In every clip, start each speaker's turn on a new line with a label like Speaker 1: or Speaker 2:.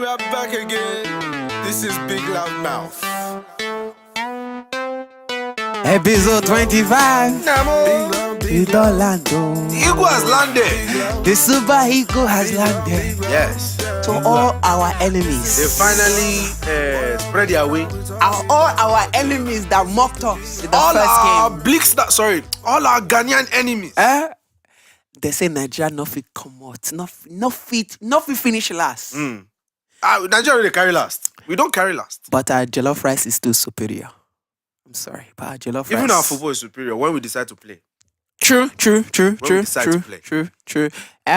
Speaker 1: are back again. This is BigLoudMouth.
Speaker 2: Episode 25.
Speaker 1: Namo.
Speaker 2: With Orlando.
Speaker 1: The Eagle has landed.
Speaker 2: The Super Eagle has landed.
Speaker 1: Yes.
Speaker 2: To all our enemies.
Speaker 1: They finally spread their wings.
Speaker 2: All our enemies that mocked us in the
Speaker 1: All
Speaker 2: first
Speaker 1: our
Speaker 2: game.
Speaker 1: all our Ghanaian enemies.
Speaker 2: They say Nigeria no fit come out. No fit finish last.
Speaker 1: Nigeria really carry last. We don't carry last.
Speaker 2: But our jollof rice is still superior. I'm sorry, but our jollof rice.
Speaker 1: Even our football is superior when we decide to play.
Speaker 2: True.
Speaker 1: decide to play.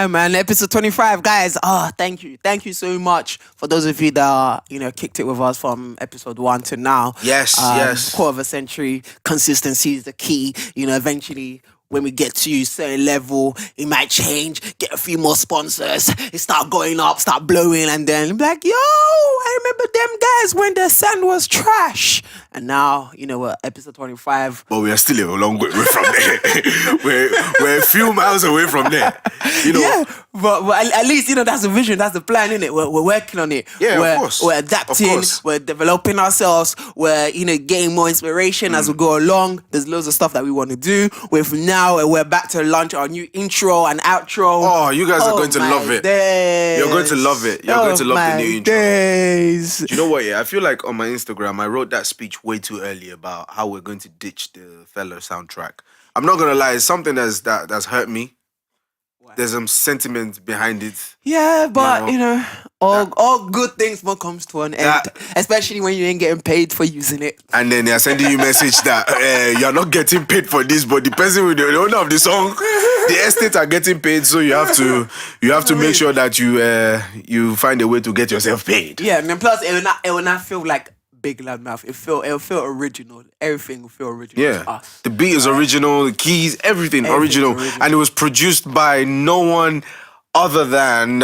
Speaker 2: Man, episode 25, guys. Thank you so much for those of you that kicked it with us from episode 1 to now.
Speaker 1: Yes.
Speaker 2: Quarter of a century. Consistency is the key. Eventually, when we get to a certain level, it might change. Get a few more sponsors. It start going up, start blowing, and then be like, yo, I remember them guys when the sound was trash. And now, we're episode 25.
Speaker 1: But we are still a long way away from there. we're a few miles away from there.
Speaker 2: Yeah, but at least, that's the vision, that's the plan, innit? We're working on it.
Speaker 1: Yeah, of course.
Speaker 2: We're adapting, we're developing ourselves, we're, getting more inspiration as we go along. There's loads of stuff that we want to do. We're back to launch our new intro and outro.
Speaker 1: Oh, you guys are going to love it.
Speaker 2: Days.
Speaker 1: You're going to love it. You're going to love the new intro.
Speaker 2: Days.
Speaker 1: Do you know what? Yeah, I feel like on my Instagram, I wrote that speech way too early about how we're going to ditch the fella soundtrack. I'm not gonna lie, it's something that's hurt me. Wow. There's some sentiment behind it.
Speaker 2: Yeah, but all good things will comes to an end, especially when you ain't getting paid for using it.
Speaker 1: And then they're sending you a message that you're not getting paid for this, but the person with the owner of the song, the estate are getting paid, so you have to make sure that you find a way to get yourself paid.
Speaker 2: Yeah, and then plus it will not feel like BigLoudMouth. It'll feel original. Everything will feel original to us.
Speaker 1: The beat is original, the keys, everything original. And it was produced by no one other than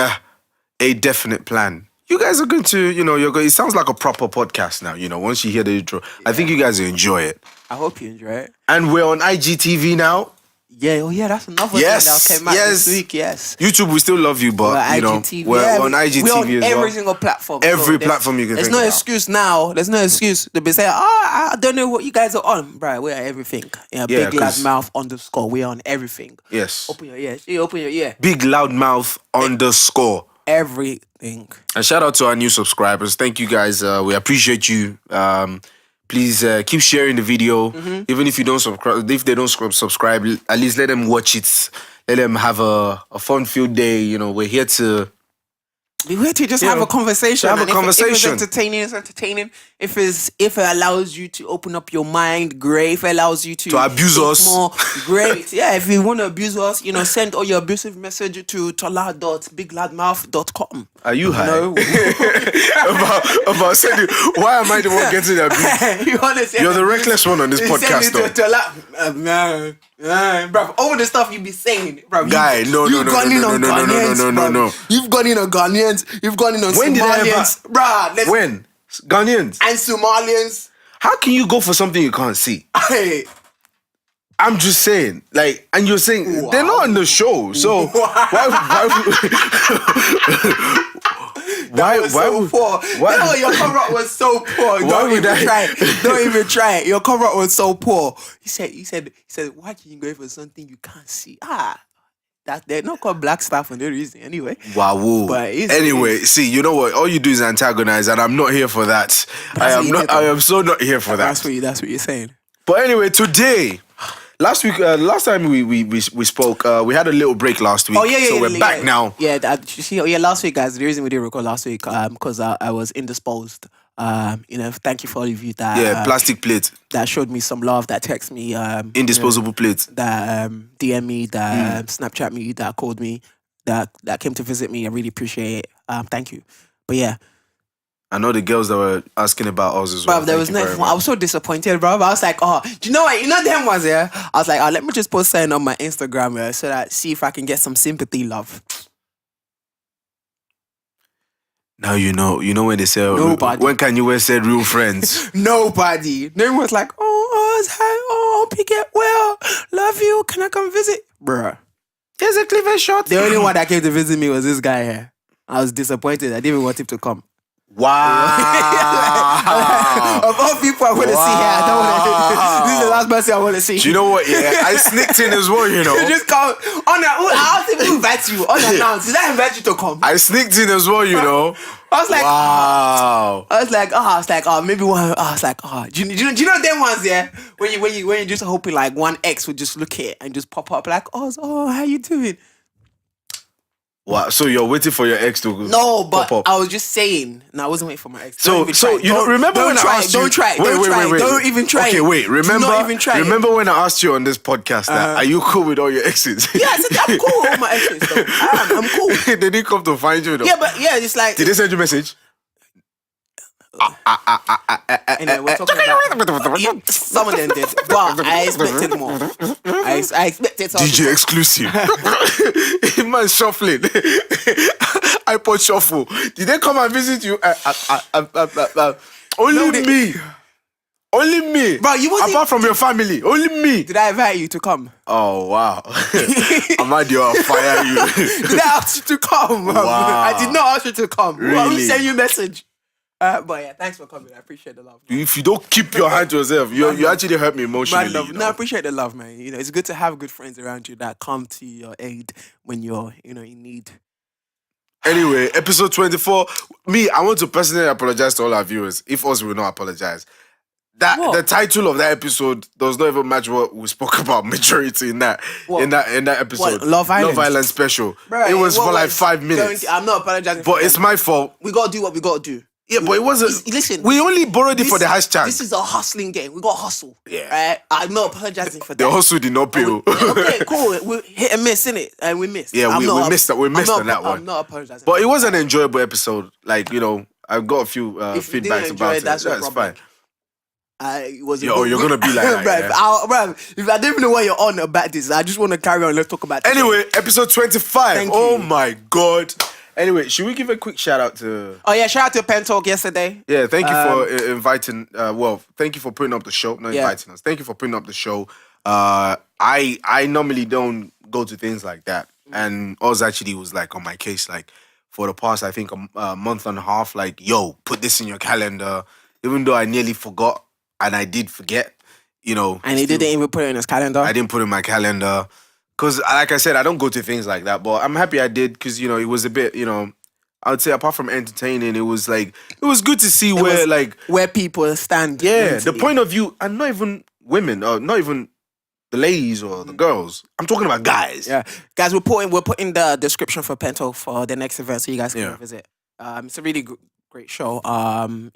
Speaker 1: A Definite Plan. You guys are going to, it sounds like a proper podcast now, once you hear the intro. I think you guys will enjoy it.
Speaker 2: I hope you enjoy it.
Speaker 1: And we're on IGTV now.
Speaker 2: Yeah, that's another thing that came out this week,
Speaker 1: YouTube, we still love you, but, we're on IGTV
Speaker 2: we're on
Speaker 1: as well.
Speaker 2: every single platform.
Speaker 1: Every platform you can think about.
Speaker 2: There's no excuse now. There's no excuse to be saying, I don't know what you guys are on. Bro, we're on everything. BigLoudMouth _ we're on everything.
Speaker 1: Yes.
Speaker 2: Open your ear. Open your ear.
Speaker 1: BigLoudMouth _
Speaker 2: everything.
Speaker 1: And shout out to our new subscribers. Thank you guys. We appreciate you. Please keep sharing the video. Even if you don't subscribe, if they don't subscribe, at least let them watch it. Let them have a fun-filled day. We're here to
Speaker 2: just have a conversation.
Speaker 1: Have a conversation.
Speaker 2: If it's entertaining. If it allows you to open up your mind, great. If it allows you to
Speaker 1: abuse us,
Speaker 2: more, great. Yeah, if you want to abuse us, send all your abusive message to tola.bigloudmouth.com.
Speaker 1: Are you high?
Speaker 2: No.
Speaker 1: about sending. Why am I the one getting abused? You're the reckless one on this podcast, though.
Speaker 2: Bro, all the stuff you be saying, bro.
Speaker 1: Guy, no.
Speaker 2: You've gone in on Ghanaians. You've gone in on
Speaker 1: when
Speaker 2: Somalians, bro.
Speaker 1: When Ghanaians
Speaker 2: and Somalians.
Speaker 1: How can you go for something you can't see? I'm just saying, and you're saying they're not on the show, so why
Speaker 2: your cover-up was so poor. Don't even try it. Your cover-up was so poor. He said, why can you go for something you can't see? That they're not called black staff for no reason anyway.
Speaker 1: Wow. But anyway, see, you know what? All you do is antagonize, and I'm not here for that. I am so not here for that.
Speaker 2: That's what you're saying.
Speaker 1: But anyway, today, last time we spoke, we had a little break last week. So we're back now.
Speaker 2: Yeah, last week, guys, the reason we didn't record last week, because I was indisposed. Thank you for all of you that
Speaker 1: plastic plate
Speaker 2: that showed me some love, that text me,
Speaker 1: indisposable plates,
Speaker 2: that DM me, that Snapchat me, that called me, that came to visit me. I really appreciate it. Thank you. But yeah,
Speaker 1: I know the girls that were asking about us as well.
Speaker 2: Bro, there was no. I was so disappointed, bro. But I was like, do you know what? Them ones, I was like, let me just post something on my Instagram, so that see if I can get some sympathy, love.
Speaker 1: Now you know when they say
Speaker 2: nobody.
Speaker 1: When Kanye West said real friends.
Speaker 2: Nobody. No one was like, hope you get well. Love you. Can I come visit? Bruh.
Speaker 1: Here's a clever shot.
Speaker 2: The only one that came to visit me was this guy here. I was disappointed. I didn't even want him to come.
Speaker 1: Wow.
Speaker 2: Of all people I want to see here, I don't want to. This is the last person I want to see.
Speaker 1: Do you know what? Yeah, I sneaked in as well, you know.
Speaker 2: You just come on. I don't even invite you unannounced. Did I invite you to come?
Speaker 1: I sneaked in as well, you know.
Speaker 2: I was like,
Speaker 1: wow.
Speaker 2: Maybe one. I was like, do you know them ones? Yeah, when you just hoping like one ex would just look here and just pop up like, how you doing?
Speaker 1: Wow. So you're waiting for your ex to
Speaker 2: No, but
Speaker 1: pop up.
Speaker 2: I was just saying. No, I wasn't waiting for my ex.
Speaker 1: So you know, remember when I asked you?
Speaker 2: Don't try. Don't even try.
Speaker 1: Okay, wait.
Speaker 2: Do not even try.
Speaker 1: Remember when I asked you on this podcast that are you cool with all your exes?
Speaker 2: Yeah, I said I'm cool with all my exes. Though. I'm cool.
Speaker 1: They didn't come to find you though.
Speaker 2: Yeah, but yeah, it's like.
Speaker 1: Did they send you a message?
Speaker 2: Anyway, we're talking about some of them did, but I expected more. I expected something.
Speaker 1: DJ exclusive. Man shuffling. iPod shuffle. Did they come and visit you? Only me. Only me.
Speaker 2: Bro, you wasn't.
Speaker 1: Apart from your family. Only me.
Speaker 2: Did I invite you to come?
Speaker 1: Oh, wow. Amadi, I'll fire you.
Speaker 2: Did I ask you to come?
Speaker 1: Wow.
Speaker 2: I did not ask you to come.
Speaker 1: Really?
Speaker 2: Who sent you a message? But yeah, thanks for coming. I appreciate the love.
Speaker 1: If you don't keep your hand to yourself, you actually hurt me emotionally.
Speaker 2: Love.
Speaker 1: You know?
Speaker 2: No, I appreciate the love, man. You know, it's good to have good friends around you that come to your aid when you're, in need.
Speaker 1: Anyway, episode 24. Me, I want to personally apologize to all our viewers. If us will not apologize. The title of that episode does not even match what we spoke about majority in that episode.
Speaker 2: What? Love
Speaker 1: Island special.
Speaker 2: Bro,
Speaker 1: it was for like 5 minutes.
Speaker 2: I'm not apologizing.
Speaker 1: But it's my fault.
Speaker 2: We gotta do what we gotta do.
Speaker 1: Yeah, but it wasn't.
Speaker 2: Listen,
Speaker 1: we only borrowed it for the hashtag.
Speaker 2: This is a hustling game. We got hustle.
Speaker 1: Yeah.
Speaker 2: Right? I'm not apologizing for that.
Speaker 1: The hustle did not pay.
Speaker 2: Okay, cool. We hit and miss, innit? And we missed.
Speaker 1: Yeah, we missed that. We missed on that one.
Speaker 2: I'm not apologizing.
Speaker 1: But it was an enjoyable episode. Like, I got a few feedbacks about it.
Speaker 2: That's
Speaker 1: fine.
Speaker 2: You're
Speaker 1: gonna be like that.
Speaker 2: Bro, if I don't even know what you're on about this, I just want to carry on. Let's talk about it.
Speaker 1: Anyway, episode 25.
Speaker 2: Thank
Speaker 1: oh
Speaker 2: you.
Speaker 1: my God. Anyway, should we give a quick shout out to...
Speaker 2: Oh yeah, shout out to Pen Talk yesterday.
Speaker 1: Yeah, thank you for inviting... thank you for putting up the show. Not inviting us. Thank you for putting up the show. I normally don't go to things like that. And Oz actually was like on my case, like for the past, I think, a month and a half, like, yo, put this in your calendar. Even though I nearly forgot, and I did forget,
Speaker 2: And he didn't even put it in his calendar?
Speaker 1: I didn't put it in my calendar. Because, like I said, I don't go to things like that. But I'm happy I did because, it was a bit, I would say apart from entertaining, it was good to see
Speaker 2: where people stand.
Speaker 1: Yeah,
Speaker 2: mentally.
Speaker 1: the point of view, and not even women, or not even the ladies or the girls. I'm talking about guys.
Speaker 2: Yeah. Guys, we're putting the description for Pento for the next event so you guys can visit. It's a really great show.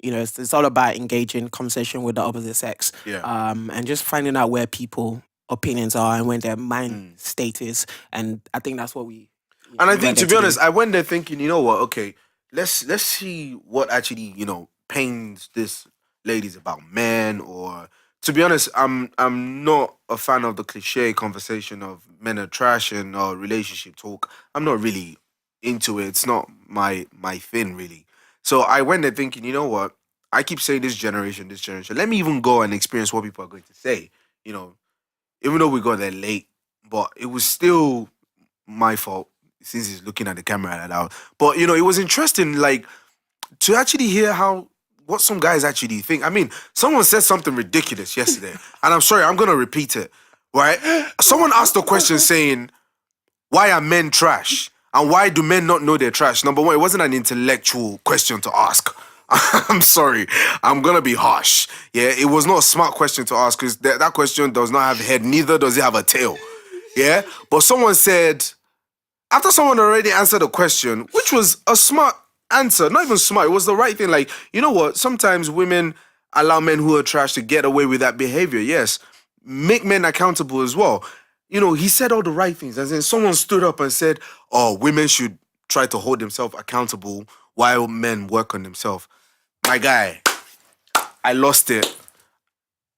Speaker 2: It's all about engaging conversation with the opposite sex.
Speaker 1: Yeah.
Speaker 2: And just finding out where people opinions are and when their mind state is, and I think that's what we.
Speaker 1: And I think, to be honest, I went there thinking, you know what? Okay, let's see what actually pains this ladies about men. Or, to be honest, I'm not a fan of the cliche conversation of men are trash and relationship talk. I'm not really into it. It's not my thing really. So I went there thinking, you know what? I keep saying this generation. Let me even go and experience what people are going to say. Even though we got there late, but it was still my fault since he's looking at the camera like that. But, it was interesting, like, to actually hear what some guys actually think. I mean, someone said something ridiculous yesterday, and I'm sorry, I'm going to repeat it, right? Someone asked a question saying, why are men trash? And why do men not know they're trash? Number one, it wasn't an intellectual question to ask. I'm sorry. I'm going to be harsh. Yeah, it was not a smart question to ask because that question does not have a head, neither does it have a tail. Yeah? But someone said, after someone already answered the question, which was a smart answer, not even smart, it was the right thing. Like, you know what? Sometimes women allow men who are trash to get away with that behavior. Yes. Make men accountable as well. He said all the right things. And then someone stood up and said, women should try to hold themselves accountable while men work on themselves. My guy, I lost it.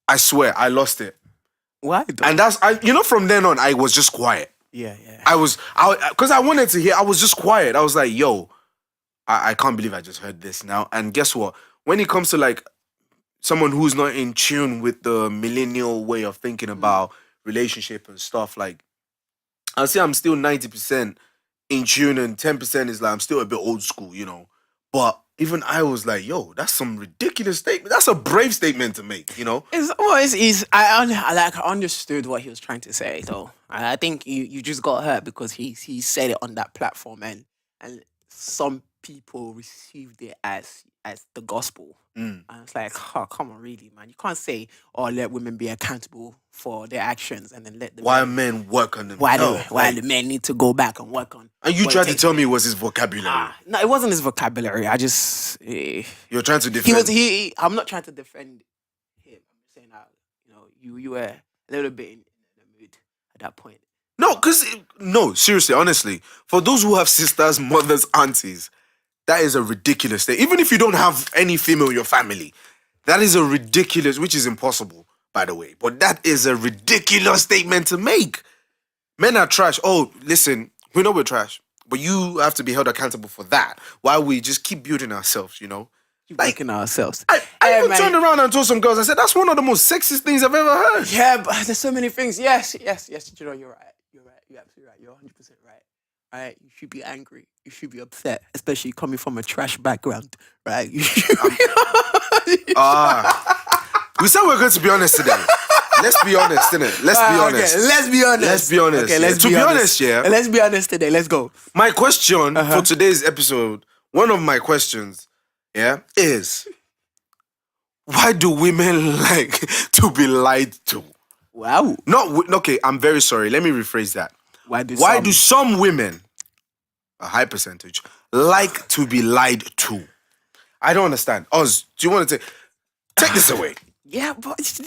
Speaker 1: I swear, I lost it.
Speaker 2: Why?
Speaker 1: And from then on, I was just quiet.
Speaker 2: Yeah.
Speaker 1: Because I wanted to hear, I was just quiet. I was like, yo, I can't believe I just heard this now. And guess what? When it comes to like someone who's not in tune with the millennial way of thinking about relationship and stuff, like, I'll say I'm still 90% in tune and 10% is like, I'm still a bit old school, But even I was like, yo, that's some ridiculous statement. That's a brave statement to make, you know?
Speaker 2: I understood what he was trying to say though. I think you just got hurt because he said it on that platform, and some people received it as the gospel. And it's like, oh, come on, really, man. You can't say, oh, let women be accountable for their actions and then let the
Speaker 1: Why
Speaker 2: men,
Speaker 1: men work on
Speaker 2: why
Speaker 1: themselves.
Speaker 2: why the men need to go back and work on.
Speaker 1: And you
Speaker 2: what it
Speaker 1: tried to
Speaker 2: takes
Speaker 1: tell me it was his vocabulary.
Speaker 2: No, it wasn't his vocabulary. I just
Speaker 1: You're trying to defend.
Speaker 2: he was he. I'm not trying to defend him. I'm just saying that you were a little bit in the mood at that point.
Speaker 1: No, seriously, honestly, for those who have sisters, mothers, aunties, that is a ridiculous thing. Even if you don't have any female in your family, that is a ridiculous, which is impossible, by the way. But that is a ridiculous statement to make. Men are trash. Oh, listen, we know we're trash, but you have to be held accountable for that. While we just keep building ourselves, you know.
Speaker 2: Keep working ourselves.
Speaker 1: I even turned around and told some girls, I said, that's one of the most sexist things I've ever heard.
Speaker 2: Yeah, but there's so many things. Yes. You're right. You're absolutely right. You're 100% right. Right? You should be angry. You should be upset, especially coming from a trash background, right? You should
Speaker 1: We said we're going to be honest today. Let's be honest, innit? Let's be honest.
Speaker 2: Okay, let's be honest.
Speaker 1: Let's be honest.
Speaker 2: Okay,
Speaker 1: yeah.
Speaker 2: let's
Speaker 1: To
Speaker 2: be
Speaker 1: be
Speaker 2: honest.
Speaker 1: honest, yeah.
Speaker 2: Let's be honest today. Let's go.
Speaker 1: My question for today's episode, one of my questions, yeah, is why do women like to be lied to?
Speaker 2: Wow.
Speaker 1: Okay, I'm very sorry. Let me rephrase that.
Speaker 2: Why do
Speaker 1: some women, a high percentage, like to be lied to? I don't understand. Oz, do you want to take this away?
Speaker 2: Yeah, but it's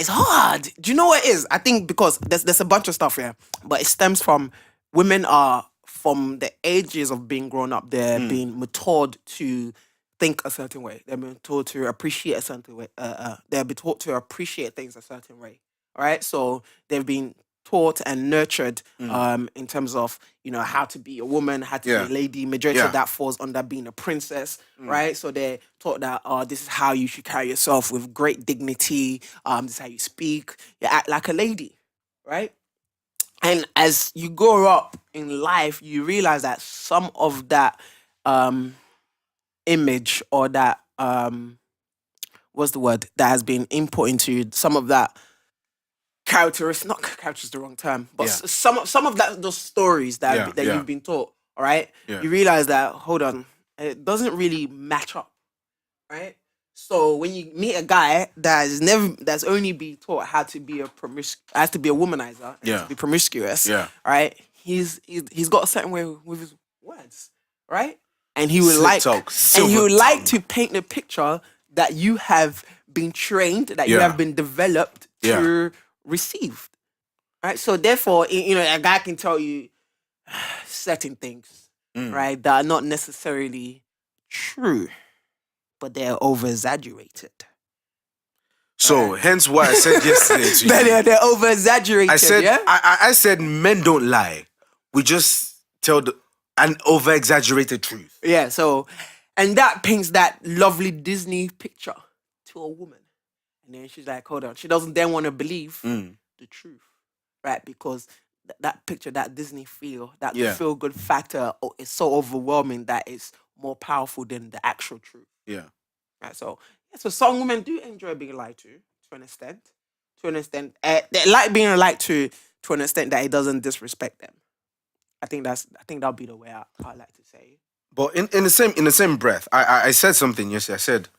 Speaker 2: hard. Do you know what it is? I think because there's a bunch of stuff here, but it stems from women are from the ages of being grown up. They're being taught to think a certain way. They're being taught to appreciate a certain way. They're being taught to appreciate things a certain way. All right, so they've been taught and nurtured in terms of how to be a woman, how to be a lady. Majority of that falls under being a princess, right? So they're taught that this is how you should carry yourself with great dignity. This is how you speak. You act like a lady, right? And as you grow up in life, you realize that some of that image or that what's the word that has been input into you, some of that not character is the wrong term, but some of those stories that you've been taught, all right?
Speaker 1: Yeah.
Speaker 2: You realize that, hold on, it doesn't really match up, right? So when you meet a guy that's only been taught how to be has to be a womanizer, to be promiscuous, right? He's got a certain way with his words, right? And he would like to paint the picture that you have been trained, that you have been developed to receive, right? So therefore, a guy can tell you certain things, right, that are not necessarily true, but they're over exaggerated.
Speaker 1: So hence why I said yesterday to you.
Speaker 2: They're over exaggerated.
Speaker 1: I said I said men don't lie. We just tell an over exaggerated truth.
Speaker 2: Yeah. So, and that paints that lovely Disney picture to a woman. And then she's like, hold on. She doesn't then want to believe the truth, right? Because that picture, that Disney feel, that feel-good factor is so overwhelming that it's more powerful than the actual truth.
Speaker 1: Yeah.
Speaker 2: Right. So some women do enjoy being lied to an extent. They like being lied to an extent that it doesn't disrespect them. I think that'll be the way I like to say.
Speaker 1: But in the same breath, I said something yesterday. I said,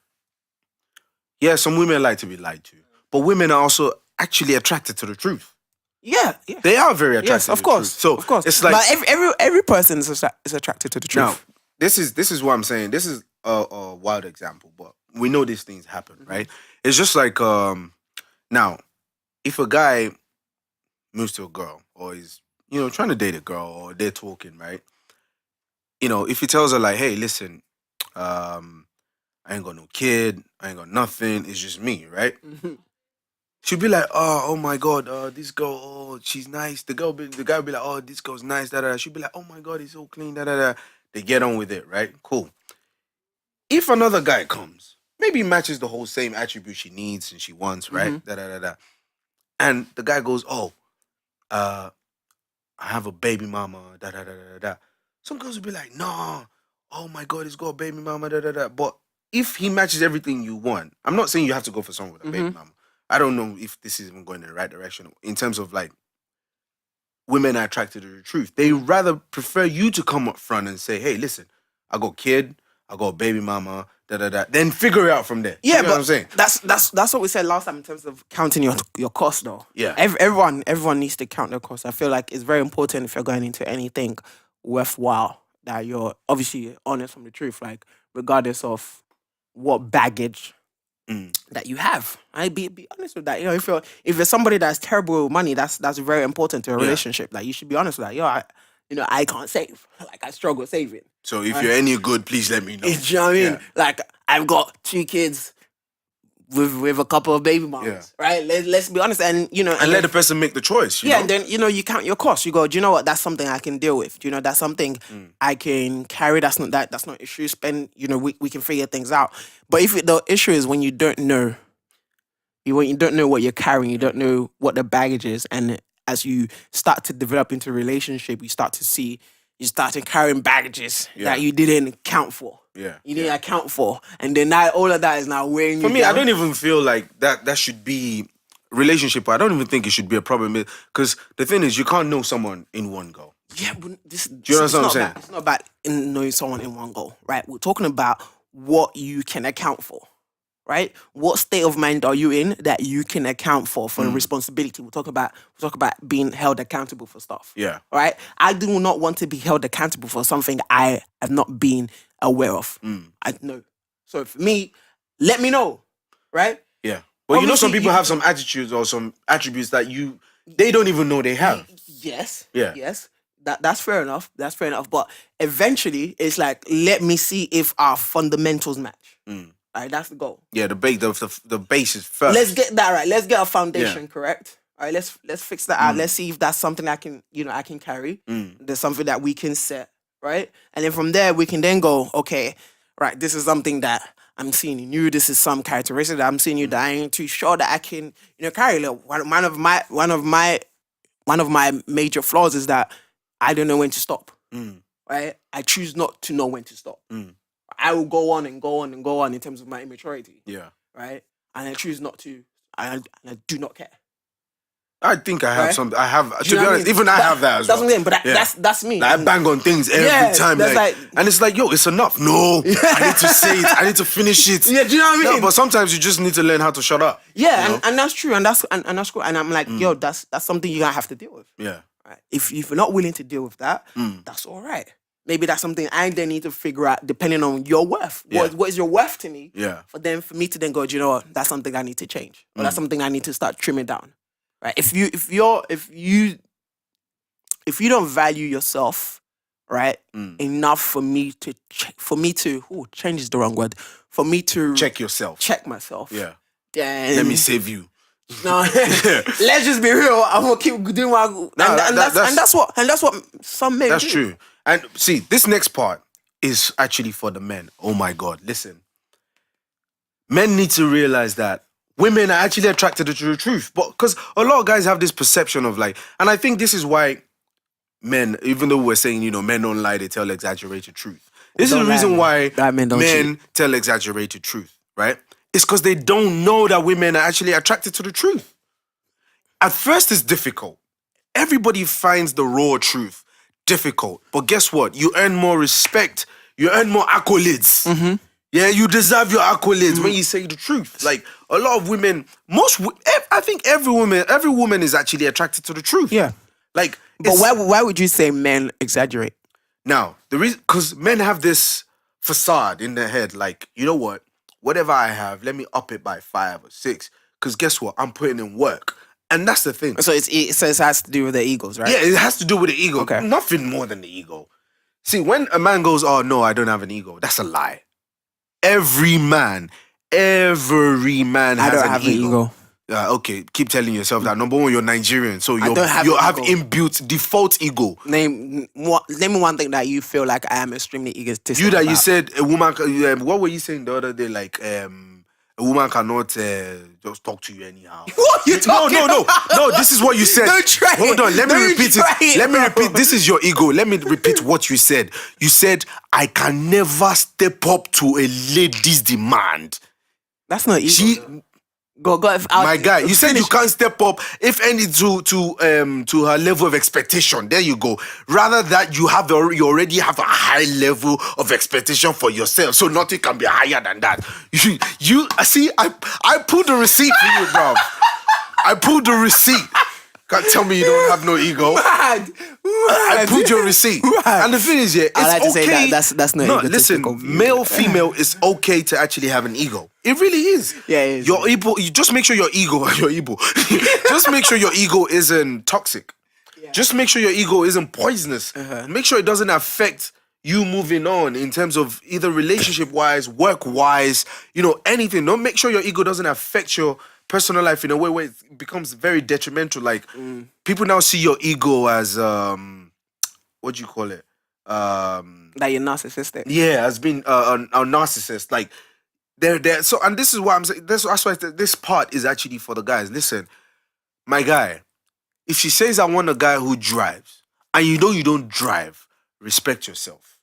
Speaker 1: yeah, some women like to be lied to, but women are also actually attracted to the truth.
Speaker 2: Yeah.
Speaker 1: They are very attracted.
Speaker 2: Yes, of course.
Speaker 1: So
Speaker 2: of course,
Speaker 1: it's like,
Speaker 2: but every person is attracted to the truth.
Speaker 1: Now, this is what I'm saying. This is a wild example, but we know these things happen, right? It's just like now, if a guy moves to a girl or is trying to date a girl or they're talking, right? If he tells her like, hey, listen, I ain't got no kid, I ain't got nothing, it's just me, right? She'll be like, oh my God, this girl, oh, she's nice. The guy will be like, oh, this girl's nice, da da. She'll be like, oh my God, he's so clean, da da da. They get on with it, right? Cool. If another guy comes, maybe matches the whole same attribute she needs and she wants, right? Da da da da. And the guy goes, oh, I have a baby mama, da da da da da. Some girls will be like, no, oh my God, he's got a baby mama, da da da. But if he matches everything you want, I'm not saying you have to go for someone with a baby mama. I don't know if this is even going in the right direction in terms of like women are attracted to the truth. They rather prefer you to come up front and say, hey, listen, I got a kid, I got a baby mama, da da da. Then figure it out from there.
Speaker 2: Yeah,
Speaker 1: you know
Speaker 2: but
Speaker 1: what I'm saying?
Speaker 2: that's what we said last time in terms of counting your cost, though.
Speaker 1: Yeah.
Speaker 2: Everyone needs to count their cost. I feel like it's very important if you're going into anything worthwhile that you're obviously honest from the truth, like regardless of what baggage that you have. I be honest with that. You know, if you're somebody that's terrible with money, that's very important to a relationship. Like you should be honest with that. I can't save. Like I struggle saving.
Speaker 1: So if you're any good, please let me know.
Speaker 2: Do you know what I mean? Like I've got 2 kids with a couple of baby mamas, right? Let's be honest, and
Speaker 1: let the person make the choice. You know?
Speaker 2: And then you count your costs. You go, do you know what? That's something I can deal with. Do you know that's something I can carry? That's not issue. Spend. We can figure things out. But if the issue is when you don't know, when you don't know what you're carrying, you don't know what the baggage is, and as you start to develop into a relationship, you start carrying baggages that you didn't account for.
Speaker 1: Yeah.
Speaker 2: You didn't account for. And then now all of that is now weighing you
Speaker 1: For me,
Speaker 2: down.
Speaker 1: I don't even feel like that should be relationship. I don't even think it should be a problem. Because the thing is, you can't know someone in one go.
Speaker 2: Yeah, but
Speaker 1: Do you know what I'm saying?
Speaker 2: It's not about knowing someone in one go, right? We're talking about what you can account for, right? What state of mind are you in that you can account for the responsibility? We'll talk about being held accountable for stuff.
Speaker 1: Yeah.
Speaker 2: Right? I do not want to be held accountable for something I have not been aware of. I know. So for me, let me know, right?
Speaker 1: Yeah. But
Speaker 2: Obviously,
Speaker 1: some people have some attitudes or some attributes that they don't even know they have.
Speaker 2: Yes.
Speaker 1: Yeah.
Speaker 2: Yes. That's fair enough. That's fair enough. But eventually, it's like, let me see if our fundamentals match. All right, that's the goal.
Speaker 1: Yeah, the base is first.
Speaker 2: Let's get that right. Let's get our foundation correct. All right, let's fix that out. Let's see if that's something I can carry. There's something that we can set, right? And then from there, we can then go, okay, right, this is something that I'm seeing in you. This is some characteristic that I'm seeing you that I ain't too sure that I can, carry. Like, one of my major flaws is that I don't know when to stop. Right? I choose not to know when to stop. I will go on and go on and go on in terms of my immaturity.
Speaker 1: Yeah.
Speaker 2: Right? And I choose not to. I do not care.
Speaker 1: I think I have
Speaker 2: Right?
Speaker 1: some. I have, to
Speaker 2: You
Speaker 1: be
Speaker 2: know what I
Speaker 1: honest,
Speaker 2: mean?
Speaker 1: even I have that as well.
Speaker 2: That's what I'm saying, but that's me.
Speaker 1: Like, I bang on things every time.
Speaker 2: that's like-
Speaker 1: and it's like, yo, it's enough. No, I need to say it. I need to finish it.
Speaker 2: Yeah, do you know what I mean?
Speaker 1: No, but sometimes you just need to learn how to shut up.
Speaker 2: Yeah,
Speaker 1: you know?
Speaker 2: and that's true, and that's cool. And I'm like, yo, that's something you're gonna have to deal with.
Speaker 1: Yeah.
Speaker 2: Right? If you're not willing to deal with that, that's all right. Maybe that's something I then need to figure out depending on your worth.
Speaker 1: Yeah.
Speaker 2: What is your worth to me?
Speaker 1: Yeah.
Speaker 2: For me to then go, do you know what? That's something I need to change. Or that's something I need to start trimming down. Right? If you don't value yourself, right, enough for me to change is the wrong word. For me to
Speaker 1: Check yourself.
Speaker 2: check myself.
Speaker 1: Yeah.
Speaker 2: Then
Speaker 1: Let me save you.
Speaker 2: no, let's just be real. I'm gonna keep doing what I go. That's what some men
Speaker 1: That's
Speaker 2: do.
Speaker 1: true. And see, this next part is actually for the men. Oh my God. Listen. Men need to realize that women are actually attracted to the truth. But because a lot of guys have this perception of like, and I think this is why men, even though we're saying, men don't lie, they tell exaggerated truth. This is the reason why men tell exaggerated truth, right? It's because they don't know that women are actually attracted to the truth. At first, it's difficult. Everybody finds the raw truth difficult. But guess what? You earn more respect. You earn more accolades. Yeah, you deserve your accolades when you say the truth. Like, a lot of women, I think every woman is actually attracted to the truth.
Speaker 2: Yeah.
Speaker 1: Like,
Speaker 2: But why would you say men exaggerate?
Speaker 1: now, the reason, because men have this facade in their head, like, you know what? Whatever I have, let me up it by 5 or 6. Because guess what? I'm putting in work. And that's the thing.
Speaker 2: So it has to do with their egos, right?
Speaker 1: Yeah, it has to do with the ego.
Speaker 2: Okay.
Speaker 1: Nothing more than the ego. See, when a man goes, oh, no, I don't have an ego, that's a lie. Every man has an ego. Okay, keep telling yourself that. Number one, you're Nigerian, so you have inbuilt default ego.
Speaker 2: Name me one thing that you feel like I am extremely egotistic.
Speaker 1: You said a woman. What were you saying the other day? Like, a a woman cannot just talk to you anyhow.
Speaker 2: What you talking
Speaker 1: no.
Speaker 2: about?
Speaker 1: No, this is what you said.
Speaker 2: Don't try
Speaker 1: Hold
Speaker 2: it.
Speaker 1: on, let me
Speaker 2: Don't
Speaker 1: repeat
Speaker 2: try
Speaker 1: it.
Speaker 2: it,
Speaker 1: Let me
Speaker 2: bro.
Speaker 1: repeat. This is your ego. Let me repeat what you said. You said, I can never step up to a lady's demand.
Speaker 2: That's not ego.
Speaker 1: She...
Speaker 2: though. Go.
Speaker 1: My guy, you said you can't step up, if any, to her level of expectation. There you go. Rather that you already have a high level of expectation for yourself, so nothing can be higher than that. You see, I pulled the receipt for you, bro. I pulled the receipt. Can't tell me you don't have no ego.
Speaker 2: Mad.
Speaker 1: I pulled your receipt.
Speaker 2: Mad.
Speaker 1: And the thing is, it's
Speaker 2: I like to say
Speaker 1: okay.
Speaker 2: that's not
Speaker 1: no.
Speaker 2: egotistical
Speaker 1: Listen,
Speaker 2: view.
Speaker 1: male, female, it's okay to actually have an ego. It really is.
Speaker 2: Yeah, it is.
Speaker 1: Your ego. You just make sure your ego. Just make sure your ego isn't toxic.
Speaker 2: Yeah.
Speaker 1: Just make sure your ego isn't poisonous. Make sure it doesn't affect you moving on in terms of either relationship wise, work wise, anything. Don't make sure your ego doesn't affect your personal life in a way where it becomes very detrimental. Like people now see your ego as what do you call it?
Speaker 2: That you're narcissistic.
Speaker 1: Yeah, as being a narcissist. Like they're so, and this is why I'm saying that's why this part is actually for the guys. Listen, my guy, if she says I want a guy who drives, and you don't drive, respect yourself.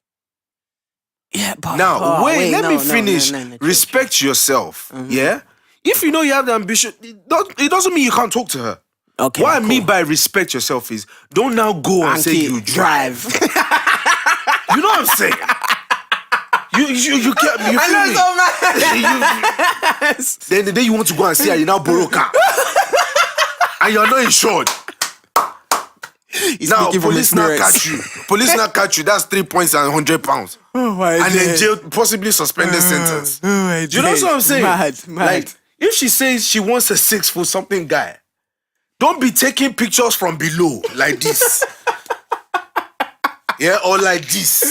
Speaker 2: Yeah, but
Speaker 1: Now, let me finish.
Speaker 2: No,
Speaker 1: Respect yourself. Yeah? If you know you have the ambition, it doesn't mean you can't talk to her.
Speaker 2: Okay.
Speaker 1: What I mean by respect yourself is don't now go and say you drive. You know what I'm saying? You can't. You feel me? Then you want to go and say you now borrow car, and you're not insured.
Speaker 2: He's
Speaker 1: Now
Speaker 2: speaking from
Speaker 1: police now
Speaker 2: experience.
Speaker 1: catch you. Police now catch you. That's 3 points and £100.
Speaker 2: Oh my
Speaker 1: And then
Speaker 2: days.
Speaker 1: jail, possibly suspended sentence.
Speaker 2: Oh my
Speaker 1: Do you know
Speaker 2: days.
Speaker 1: what I'm saying?
Speaker 2: Mad.
Speaker 1: Like, if she says she wants a 6 foot something guy, don't be taking pictures from below like this. Yeah, or like this.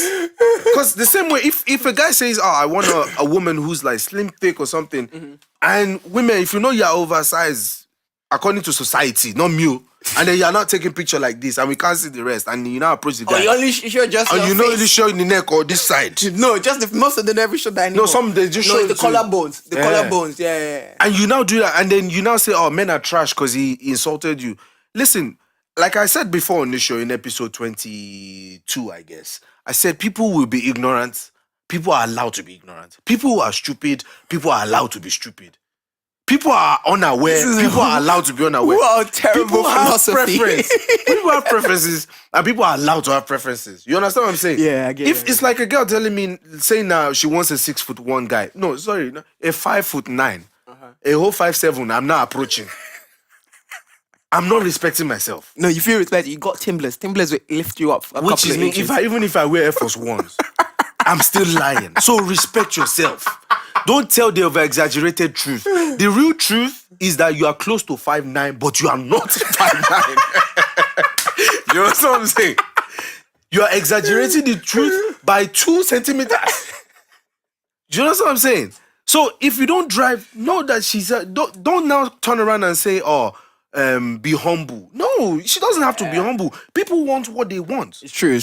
Speaker 1: Because the same way, if a guy says, oh, I want a woman who's like slim, thick or something, and women, if you know you're oversized, according to society, not me, and then you're not taking picture like this, and we can't see the rest, and you now approach the guy.
Speaker 2: Oh, you only show just
Speaker 1: and
Speaker 2: your
Speaker 1: you not
Speaker 2: face.
Speaker 1: really showing the neck or this side.
Speaker 2: No, just most of them never show that anymore.
Speaker 1: No, some they just show
Speaker 2: the
Speaker 1: it to-
Speaker 2: collarbones. The
Speaker 1: Yeah.
Speaker 2: collarbones, yeah.
Speaker 1: And you now do that, and then you now say, oh, men are trash because he insulted you. Listen, like I said before on this show in episode 22, I guess, I said people will be ignorant. People are allowed to be ignorant. People who are stupid, people are allowed to be stupid. People are unaware. People are allowed to be unaware.
Speaker 2: What a terrible
Speaker 1: People have
Speaker 2: philosophy.
Speaker 1: preference. People have preferences, and people are allowed to have preferences. You understand what I'm saying?
Speaker 2: Yeah, I get
Speaker 1: If
Speaker 2: it.
Speaker 1: it's like a girl telling me, saying now she wants a 6'1" guy. No, sorry, no, a 5'9", a whole 5'7". I'm not approaching. I'm not respecting myself.
Speaker 2: No, you feel respect. You got Timblers. Timblers will lift you up a
Speaker 1: Which
Speaker 2: couple
Speaker 1: is
Speaker 2: of
Speaker 1: me.
Speaker 2: inches.
Speaker 1: Even if I wear Air Force Ones, I'm still lying. So respect yourself. Don't tell the over-exaggerated truth. The real truth is that you are close to 5'9", but you are not 5'9". You know what I'm saying? You are exaggerating the truth by 2 centimeters. Do you know what I'm saying? So if you don't drive, know that she's don't now turn around and say, oh, be humble. No, she doesn't have to be humble. People want what they want.
Speaker 2: It's true.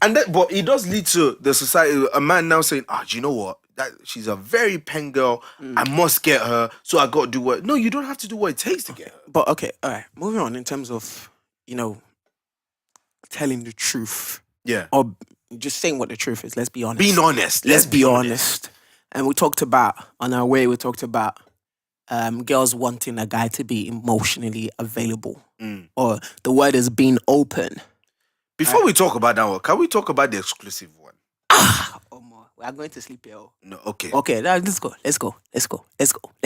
Speaker 1: And but it does lead to the society, a man now saying, do you know what? That she's a very pen girl. I must get her, so I got to do what. No, you don't have to do what it takes to get her.
Speaker 2: But okay, all right. Moving on in terms of, telling the truth.
Speaker 1: Yeah.
Speaker 2: Or just saying what the truth is. Let's be honest.
Speaker 1: Being honest.
Speaker 2: Let's be honest. And we talked about, on our way, girls wanting a guy to be emotionally available. Or the word is being open.
Speaker 1: Before we talk about that one, can we talk about the exclusive one?
Speaker 2: Oh, more. We are going to sleep here.
Speaker 1: No, okay.
Speaker 2: Okay, now let's go.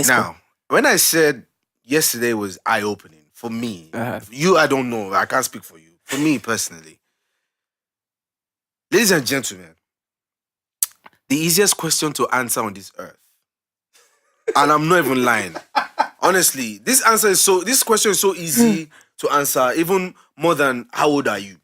Speaker 1: Now, when I said yesterday was eye-opening, for me, you, I don't know, I can't speak for you. For me personally, ladies and gentlemen, the easiest question to answer on this earth, and I'm not even lying, honestly, this question is so easy to answer, even more than how old are you?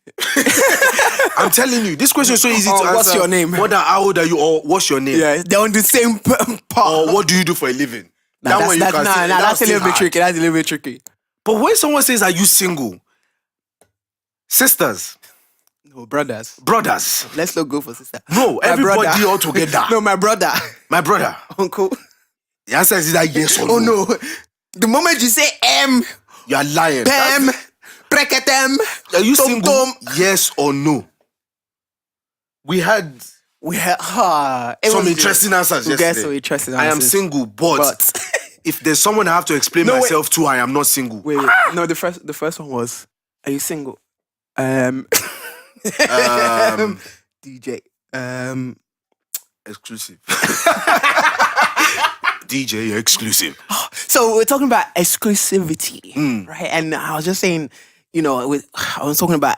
Speaker 1: I'm telling you, this question is so easy to answer.
Speaker 2: What's your name?
Speaker 1: More than how old are you or what's your name?
Speaker 2: Yeah, they're on the same part.
Speaker 1: Or what do you do for a living?
Speaker 2: That's a little bit
Speaker 1: tricky.
Speaker 2: tricky. That's a little bit tricky.
Speaker 1: But when someone says, are you single? Sisters,
Speaker 2: No, brothers.
Speaker 1: brothers,
Speaker 2: Let's not go for sister.
Speaker 1: no,
Speaker 2: My
Speaker 1: everybody
Speaker 2: brother.
Speaker 1: all together.
Speaker 2: No, my brother.
Speaker 1: My brother,
Speaker 2: Uncle.
Speaker 1: The answer is either yes or
Speaker 2: Oh
Speaker 1: no.
Speaker 2: no. The moment you say M,
Speaker 1: You are lying.
Speaker 2: Pem, Preketem,
Speaker 1: Are you
Speaker 2: Tom
Speaker 1: single?
Speaker 2: Tom.
Speaker 1: Yes or no? We had
Speaker 2: We had
Speaker 1: some interesting answers
Speaker 2: we
Speaker 1: yesterday.
Speaker 2: get some interesting
Speaker 1: I am
Speaker 2: answers.
Speaker 1: single, but if there's someone I have to explain
Speaker 2: No, wait.
Speaker 1: myself to, I am not single.
Speaker 2: Wait, no, the first one was, are you single? DJ.
Speaker 1: Exclusive. DJ exclusive.
Speaker 2: So we're talking about exclusivity, right? And I was just saying, I was talking about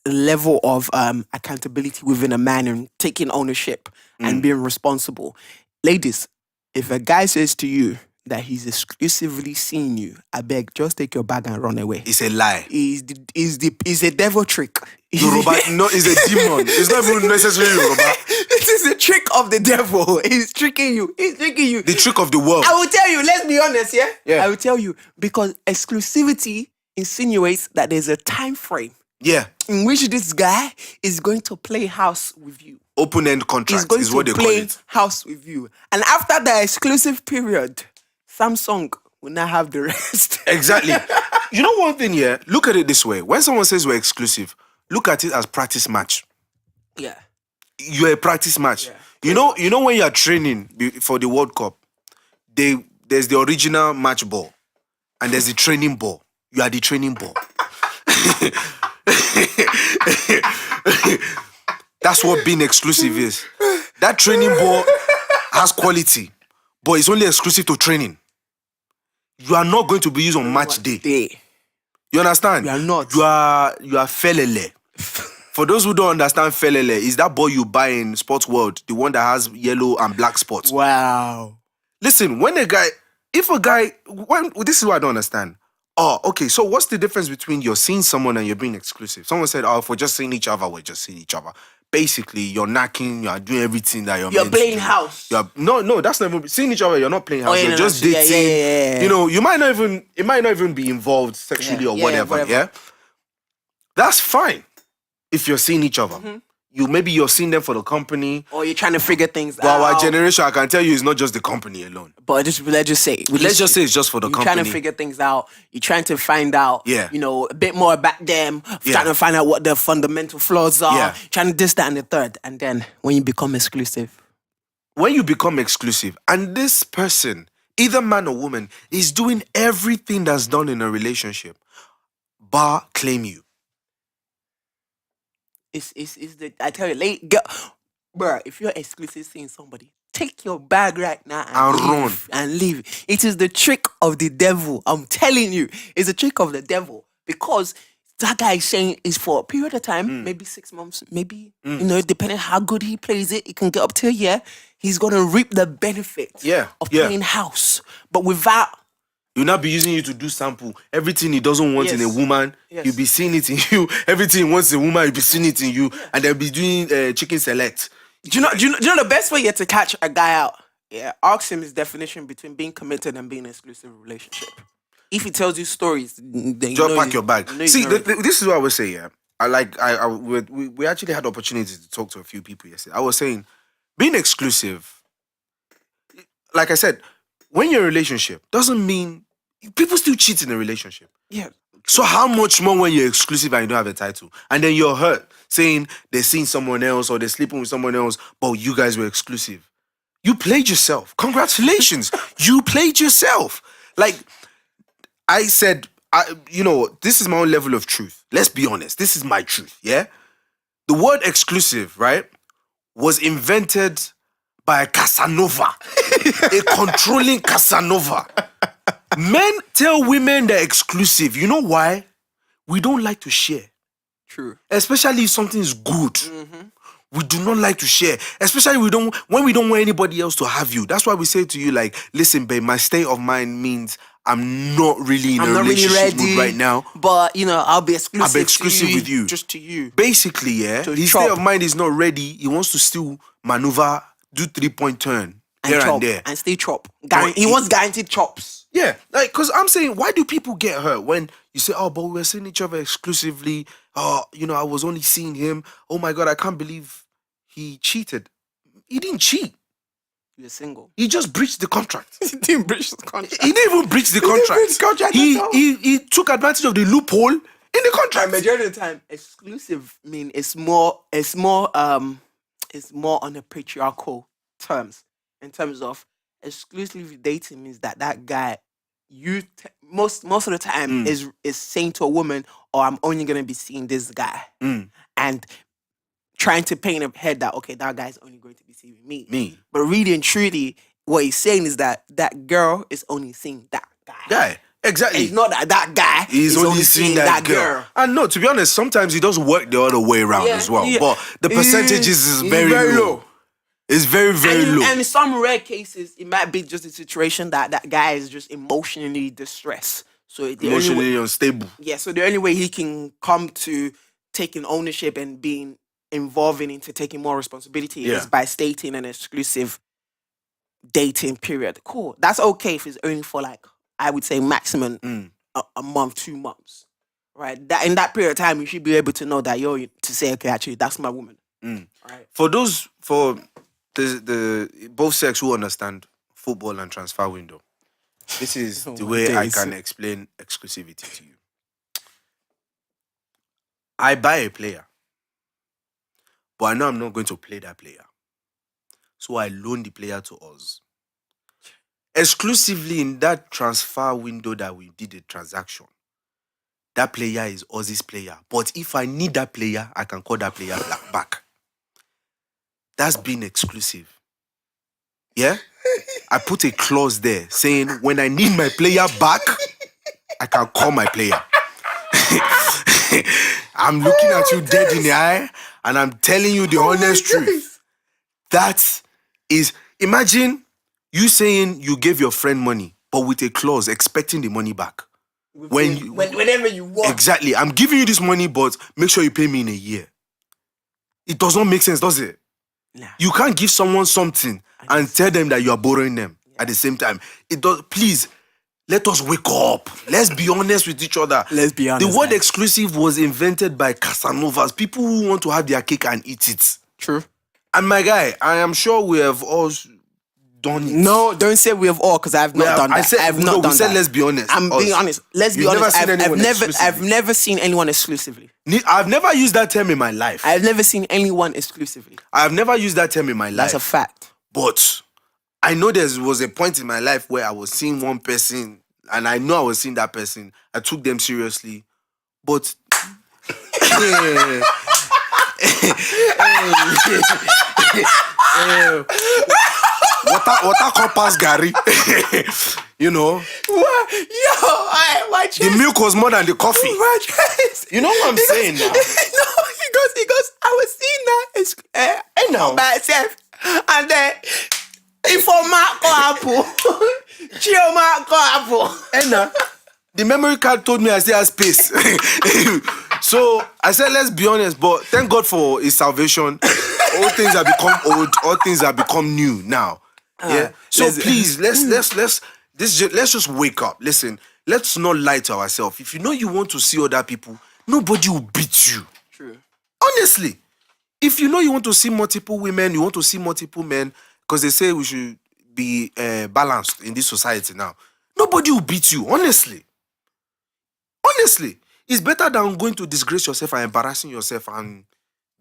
Speaker 2: the level of accountability within a man and taking ownership and being responsible. Ladies, if a guy says to you that he's exclusively seeing you, I beg, just take your bag and run away.
Speaker 1: It's a lie.
Speaker 2: It's a devil trick.
Speaker 1: Yoruba, no, it's a demon. It's not even necessarily Yoruba.
Speaker 2: This is a trick of the devil. He's tricking you. He's tricking you.
Speaker 1: The trick of the world.
Speaker 2: I will tell you, let's be honest, yeah?
Speaker 1: Yeah.
Speaker 2: I will tell you, because exclusivity insinuates that there's a time frame
Speaker 1: Yeah.
Speaker 2: in which this guy is going to play house with you.
Speaker 1: Open-end contract
Speaker 2: He's going
Speaker 1: is what
Speaker 2: to
Speaker 1: they call
Speaker 2: play
Speaker 1: it.
Speaker 2: house with you. And after the exclusive period, Samsung will not have the rest.
Speaker 1: Exactly. You know one thing here? Look at it this way. When someone says we're exclusive, look at it as practice match.
Speaker 2: Yeah.
Speaker 1: You're a practice match.
Speaker 2: Yeah.
Speaker 1: You know when you're training for the World Cup, there's the original match ball and there's the training ball. You are the training ball. That's what being exclusive is. That training ball has quality, but it's only exclusive to training. You are not going to be used on match day. You understand?
Speaker 2: You are not.
Speaker 1: You are felele. For those who don't understand felele, is that ball you buy in Sports World, the one that has yellow and black spots.
Speaker 2: Wow.
Speaker 1: Listen, this is what I don't understand. Oh, okay, so what's the difference between you're seeing someone and you're being exclusive? Someone said, if we're just seeing each other, we're just seeing each other. Basically, you're knocking, you're doing everything that you're meant
Speaker 2: playing
Speaker 1: to do.
Speaker 2: house.
Speaker 1: No, that's not even seeing each other. You're not playing house.
Speaker 2: yeah,
Speaker 1: You're
Speaker 2: no,
Speaker 1: just
Speaker 2: no,
Speaker 1: dating.
Speaker 2: yeah.
Speaker 1: You know, it might not even be involved sexually or whatever. Yeah, that's fine if you're seeing each other. You're seeing them for the company.
Speaker 2: Or you're trying to figure things out.
Speaker 1: Well, our generation, I can tell you, is not just the company alone.
Speaker 2: But let's just say
Speaker 1: It's just for the
Speaker 2: you're
Speaker 1: company.
Speaker 2: trying to figure things out. You're trying to find out,
Speaker 1: Yeah.
Speaker 2: a bit more about them.
Speaker 1: Yeah.
Speaker 2: Trying to find out what their fundamental flaws are.
Speaker 1: Yeah.
Speaker 2: Trying to this, that, and the third. And then when you become exclusive.
Speaker 1: When you become exclusive, and this person, either man or woman, is doing everything that's done in a relationship, bar claim you.
Speaker 2: I tell you, bruh, if you're exclusive seeing somebody, take your bag right now
Speaker 1: And run.
Speaker 2: and leave. It is the trick of the devil. I'm telling you, it's a trick of the devil, because that guy is saying is for a period of time, maybe 6 months, maybe depending how good he plays it can get up to a year. He's gonna reap the benefit of playing house, but without.
Speaker 1: He'll not be using you to do sample. Everything he doesn't want in a woman, you'll be seeing it in you. Everything he wants in a woman, you'll be seeing it in you. And they'll be doing chicken select.
Speaker 2: Do you know the best way to catch a guy out? Yeah, ask him his definition between being committed and being in an exclusive relationship. If he tells you stories, then
Speaker 1: Just pack your bag. See,
Speaker 2: this
Speaker 1: this is what I would say, yeah. We actually had the opportunity to talk to a few people yesterday. I was saying, being exclusive, like I said, when you're in a relationship, doesn't mean people still cheat in a relationship.
Speaker 2: Yeah.
Speaker 1: So how much more when you're exclusive and you don't have a title? And then you're hurt, saying they're seeing someone else or they're sleeping with someone else, but you guys were exclusive. You played yourself. Congratulations. You played yourself. Like I said, this is my own level of truth. Let's be honest. This is my truth, yeah? The word exclusive, right, was invented by a Casanova, a controlling Casanova. Men tell women they're exclusive. You know why? We don't like to share.
Speaker 2: True.
Speaker 1: Especially if something is good. We do not like to share. Especially when we don't want anybody else to have you. That's why we say to you, like, listen, babe, my state of mind means I'm not really in a relationship mood right now.
Speaker 2: But, I'll be exclusive.
Speaker 1: I'll be exclusive with you.
Speaker 2: Just to you.
Speaker 1: Basically, yeah, his state of mind is not ready. He wants to still maneuver, do 3-point turn here and there.
Speaker 2: And stay chop. He wants guaranteed chops.
Speaker 1: Yeah, like, because I'm saying, why do people get hurt when you say, oh, but we're seeing each other exclusively. Oh, I was only seeing him. Oh my God, I can't believe he cheated. He didn't cheat.
Speaker 2: You're single.
Speaker 1: He just breached the contract.
Speaker 2: He didn't breach the contract.
Speaker 1: He didn't even breach the contract. He took advantage of the loophole in the contract.
Speaker 2: And majority of the time, exclusive it's more on the patriarchal terms. In terms of exclusive dating means that guy, most of the time is saying to a woman, "Oh, I'm only gonna be seeing this guy," and trying to paint a head that, okay, that guy's only going to be seeing me. But really and truly, what he's saying is that girl is only seeing that guy.
Speaker 1: Exactly.
Speaker 2: It's not that guy
Speaker 1: is only seeing that girl. And no, to be honest, sometimes it does work the other way around as well. Yeah. But the percentages is very low. It's very, very low.
Speaker 2: And in some rare cases, it might be just a situation that guy is just emotionally distressed. So
Speaker 1: emotionally unstable.
Speaker 2: Yeah, so the only way he can come to taking ownership and being involving into taking more responsibility is by stating an exclusive dating period. Cool. That's okay if it's only for like, I would say maximum a month, 2 months. Right? That in that period of time, you should be able to know that to say, okay, actually, that's my woman. Right?
Speaker 1: For the both sex who understand football and transfer window, this is the way I can explain exclusivity to you. I buy a player, but I know I'm not going to play that player. So I loan the player to us. Exclusively in that transfer window that we did a transaction, that player is Ozzy's player. But if I need that player, I can call that player back. That's being exclusive. Yeah? I put a clause there saying when I need my player back, I can call my player. I'm looking at you dead in the eye and I'm telling you the honest truth. That is, imagine you saying you gave your friend money, but with a clause expecting the money back.
Speaker 2: Whenever you want.
Speaker 1: Exactly. I'm giving you this money, but make sure you pay me in a year. It does not make sense, does it? Nah. You can't give someone something and tell them that you are borrowing them at the same time. It does. Please, let us wake up. Let's be honest with each other.
Speaker 2: Let's be honest.
Speaker 1: The word exclusive was invented by Casanovas, people who want to have their cake and eat it.
Speaker 2: True.
Speaker 1: And my guy, I am sure we have all done it.
Speaker 2: No, don't say we have all, because I've not done that.
Speaker 1: We said let's be honest.
Speaker 2: I'm being honest. Let's be honest. I've never seen anyone exclusively.
Speaker 1: I've never used that term in my life.
Speaker 2: I've never seen anyone exclusively.
Speaker 1: I've never used that term in my life.
Speaker 2: That's a fact.
Speaker 1: But I know there was a point in my life where I was seeing one person, and I know I was seeing that person. I took them seriously. But water compass Gary. You know.
Speaker 2: What? Watch
Speaker 1: the milk was more than the coffee. You know what I'm saying now?
Speaker 2: No, he goes, I was seeing that by itself. And then if for Marco Apple, Chio Marco Apple.
Speaker 1: The memory card told me I still have space. So I said, let's be honest, but thank God for his salvation. All things have become old, all things have become new now. Yeah. So please, let's just wake up. Listen, let's not lie to ourselves. If you know you want to see other people, nobody will beat you.
Speaker 2: True.
Speaker 1: Honestly. If you know you want to see multiple women, you want to see multiple men, because they say we should be balanced in this society now, nobody will beat you, honestly. Honestly. It's better than going to disgrace yourself and embarrassing yourself and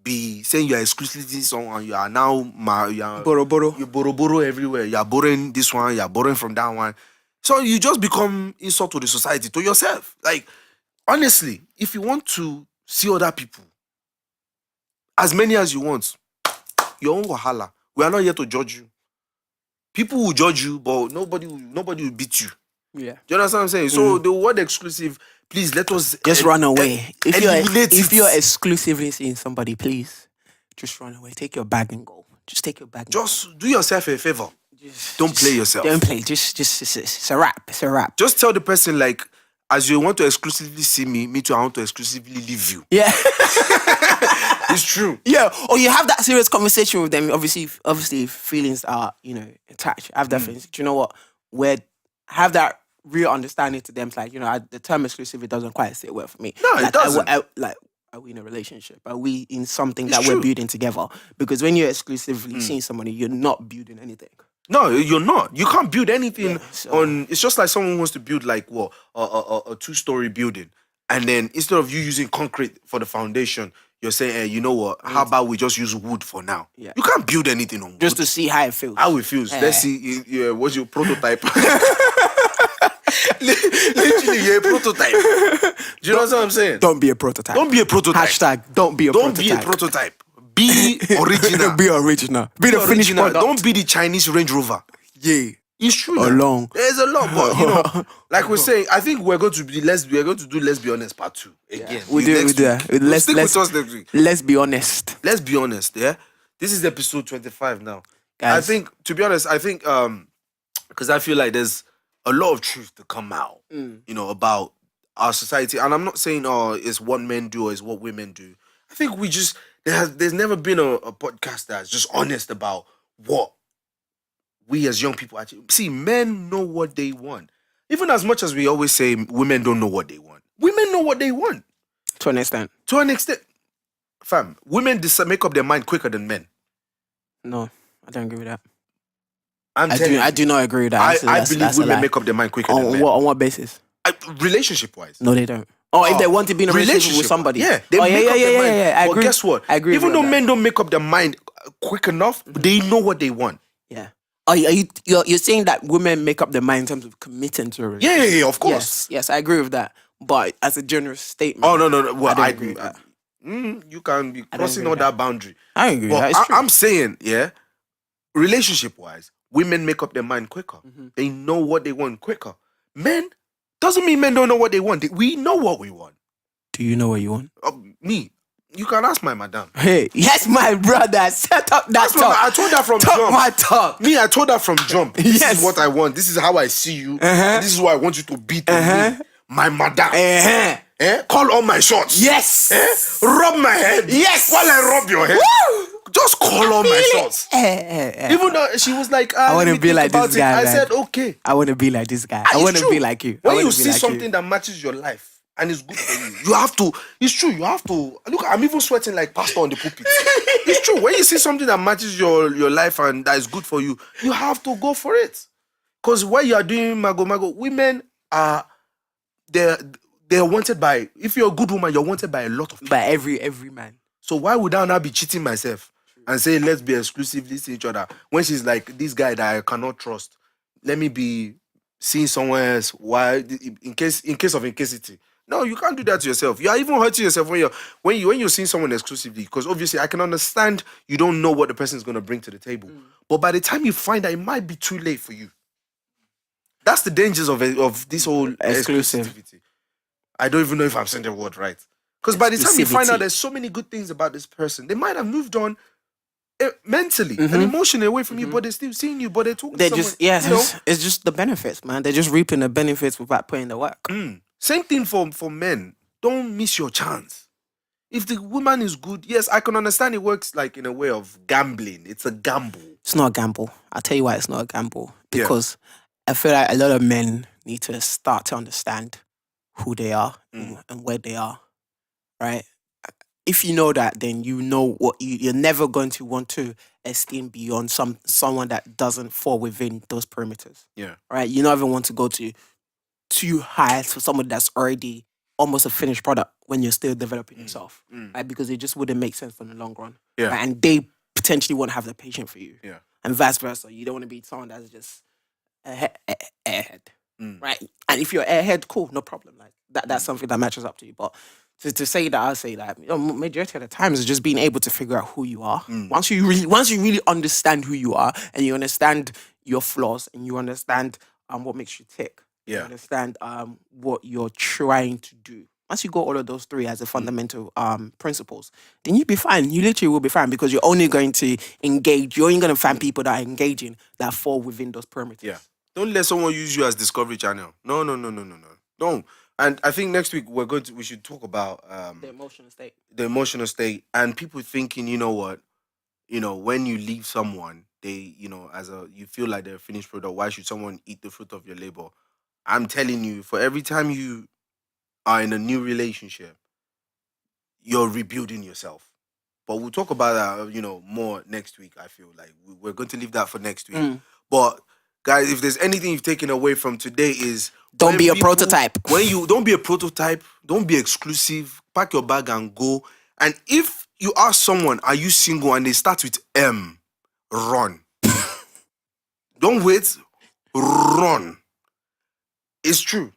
Speaker 1: be saying you are exclusively someone. You are now
Speaker 2: boro.
Speaker 1: You boro everywhere. You are borrowing this one. You are borrowing from that one. So you just become insult to the society, to yourself. Like, honestly, if you want to see other people, as many as you want, your own wahala. We are not here to judge you. People will judge you, but nobody will beat you.
Speaker 2: Yeah.
Speaker 1: Do you understand what I'm saying? So the word exclusive, please let us
Speaker 2: just run away. If you're exclusively seeing somebody, please just run away. Take your bag and go. Just take your bag.
Speaker 1: Just do yourself a favor. Don't play yourself.
Speaker 2: Don't play. Just it's a wrap. It's a wrap.
Speaker 1: Just tell the person, like, as you want to exclusively see me too, I want to exclusively leave you.
Speaker 2: Yeah.
Speaker 1: It's true.
Speaker 2: Yeah. Or you have that serious conversation with them. Obviously, feelings are, attached. Have that feelings. Do you know what? Have that real understanding to them. It's like, the term exclusively doesn't quite sit well for me.
Speaker 1: No, it doesn't.
Speaker 2: Are we in a relationship? Are we in something that we're building together? Because when you're exclusively seeing somebody, you're not building anything.
Speaker 1: No, you're not. You can't build anything
Speaker 2: so-
Speaker 1: on. It's just like someone wants to build like what a 2-story building, and then instead of you using concrete for the foundation, you're saying, hey, you know what? How about we just use wood for now?
Speaker 2: Yeah.
Speaker 1: You can't build anything on wood.
Speaker 2: Just to see how it feels.
Speaker 1: How it feels. Let's see. What's your prototype? Literally, you're a prototype. Do you know what I'm saying?
Speaker 2: Don't be a prototype.
Speaker 1: Don't be a prototype.
Speaker 2: Hashtag don't be a
Speaker 1: Don't
Speaker 2: prototype.
Speaker 1: be a prototype. Be original.
Speaker 2: Be original. Be the finished
Speaker 1: original.
Speaker 2: product.
Speaker 1: Don't be the Chinese Range Rover.
Speaker 2: Yeah.
Speaker 1: It's true.
Speaker 2: Along.
Speaker 1: There's a lot, but you know, like we're saying, I think we're going to do Let's Be Honest Part 2 again.
Speaker 2: We do
Speaker 1: Next
Speaker 2: that.
Speaker 1: week.
Speaker 2: Let's
Speaker 1: Stick with us next week.
Speaker 2: Let's be honest.
Speaker 1: Let's be honest, yeah. This is episode 25 now.
Speaker 2: Guys.
Speaker 1: I think, to be honest, because I feel like there's a lot of truth to come out, you know, about our society. And I'm not saying, it's what men do or it's what women do. I think we just, there's never been a podcast that's just honest about what we as young people actually see. Men know what they want. Even as much as we always say women don't know what they want. Women know what they want.
Speaker 2: To an extent.
Speaker 1: To an extent. Fam, women make up their mind quicker than men.
Speaker 2: No, I don't agree with that.
Speaker 1: I
Speaker 2: do not agree with that.
Speaker 1: I believe women make up their mind quicker than men.
Speaker 2: On what basis?
Speaker 1: Relationship-wise.
Speaker 2: No, they don't. If they want to be in a relationship with somebody.
Speaker 1: Yeah, they make up their mind.
Speaker 2: I agree.
Speaker 1: But guess what?
Speaker 2: I agree.
Speaker 1: Even though men don't make up their mind quick enough, they know what they want.
Speaker 2: Yeah. You're saying that women make up their mind in terms of committing to a relationship?
Speaker 1: Yeah, of course.
Speaker 2: Yes, I agree with that. But as a general statement,
Speaker 1: Oh, no. Well,
Speaker 2: I don't agree with that.
Speaker 1: You can be crossing all that boundary.
Speaker 2: I agree.
Speaker 1: But I'm saying, yeah, relationship-wise, women make up their mind quicker. They know what they want quicker. Men, doesn't mean men don't know what they want. We know what we want.
Speaker 2: Do you know what you want?
Speaker 1: Me, you can ask my madam.
Speaker 2: Hey, yes, my brother. Set up that talk.
Speaker 1: I told her from
Speaker 2: Talk
Speaker 1: jump.
Speaker 2: my talk.
Speaker 1: Me, I told her from jump. This
Speaker 2: Yes.
Speaker 1: is what I want. This is how I see you. This is what I want you to be to me. My madam. Call all my shots.
Speaker 2: Yes.
Speaker 1: Rub my head.
Speaker 2: Yes.
Speaker 1: While I rub your head.
Speaker 2: Woo!
Speaker 1: Just call all my shots.
Speaker 2: Eh.
Speaker 1: Even though she was like,
Speaker 2: I want to be like this guy.
Speaker 1: I
Speaker 2: man.
Speaker 1: said, okay.
Speaker 2: I want to be like this guy. I
Speaker 1: It's
Speaker 2: want to
Speaker 1: true.
Speaker 2: be like you.
Speaker 1: When you see something that matches your life and it's good for you, you have to. It's true. You have to. Look, I'm even sweating like pastor on the pulpit. It's true. When you see something that matches your life and that is good for you, you have to go for it. Because what you are doing, mago, women are they're wanted by. If you're a good woman, you're wanted by a lot of people.
Speaker 2: By every man.
Speaker 1: So why would I now be cheating myself and say let's be exclusively to each other when she's like this guy that I cannot trust? Let me be seeing someone else. Why? In case of incasity. No, you can't do that to yourself. You are even hurting yourself when you're seeing someone exclusively. Because obviously, I can understand you don't know what the person is going to bring to the table. But by the time you find that, it might be too late for you. That's the dangers of this whole exclusivity. I don't even know if I'm saying the word right. Because by the time you find out there's so many good things about this person, they might have moved on mentally and emotionally away from you, but they're still seeing you, but they're talking to someone.
Speaker 2: It's just the benefits, man. They're just reaping the benefits without putting the work.
Speaker 1: Same thing for men. Don't miss your chance. If the woman is good, yes, I can understand it works like in a way of gambling. It's a gamble.
Speaker 2: It's not a gamble. I'll tell you why it's not a gamble. Because I feel like a lot of men need to start to understand who they are and where they are, right? If you know that, then you know what you're never going to want to esteem beyond someone that doesn't fall within those perimeters.
Speaker 1: Yeah.
Speaker 2: Right? You never want to go to too high for someone that's already almost a finished product when you're still developing yourself. Right? Because it just wouldn't make sense in the long run.
Speaker 1: Yeah.
Speaker 2: Right? And they potentially won't have the patience for you.
Speaker 1: Yeah.
Speaker 2: And vice versa. You don't want to be someone that's just airhead. Right? And if you're airhead, cool, no problem. Like that's something that matches up to you. But to say that, I'll say that majority of the time is just being able to figure out who you are. Once you really understand who you are and you understand your flaws and you understand what makes you tick. You understand what you're trying to do. Once you got all of those three as a fundamental principles, then you'll be fine. You literally will be fine because you're only going to engage. You're only going to find people that are engaging that fall within those perimeters.
Speaker 1: Yeah. Don't let someone use you as Discovery Channel. No. Don't. And I think next week we should talk about
Speaker 2: The emotional state.
Speaker 1: The emotional state and people thinking, you know what, when you leave someone, they, you feel like they're a finished product. Why should someone eat the fruit of your labor? I'm telling you, for every time you are in a new relationship, you're rebuilding yourself. But we'll talk about that, more next week. I feel like we're going to leave that for next week. But guys, if there's anything you've taken away from today is
Speaker 2: Don't be a prototype.
Speaker 1: Don't be a prototype, don't be exclusive. Pack your bag and go. And if you ask someone, are you single, and they start with M, run. Don't wait, run. It's true.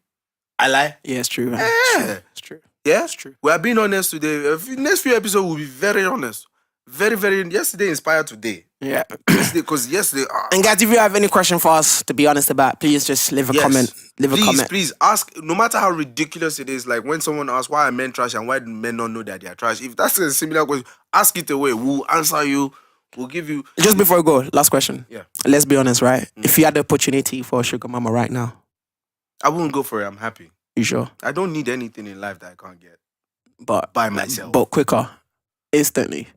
Speaker 1: I lie.
Speaker 2: Yeah, it's true. Man.
Speaker 1: Yeah.
Speaker 2: It's true.
Speaker 1: Yeah,
Speaker 2: It's true.
Speaker 1: we are being honest today. Next few episodes will be very honest. Very, very. Yesterday inspired today.
Speaker 2: Yeah.
Speaker 1: Because yesterday.
Speaker 2: And guys, if you have any question for us to be honest about, please just leave a comment. Leave a comment.
Speaker 1: Please ask. No matter how ridiculous it is, like when someone asks why are men trash and why do men not know that they are trash. If that's a similar question, ask it away. We'll answer you. We'll give you.
Speaker 2: Just before we go, last question.
Speaker 1: Yeah.
Speaker 2: Let's be honest, right? If you had the opportunity for a sugar mama right now,
Speaker 1: I wouldn't go for it. I'm happy.
Speaker 2: you sure?
Speaker 1: I don't need anything in life that I can't get
Speaker 2: But
Speaker 1: by myself.
Speaker 2: but quicker, instantly.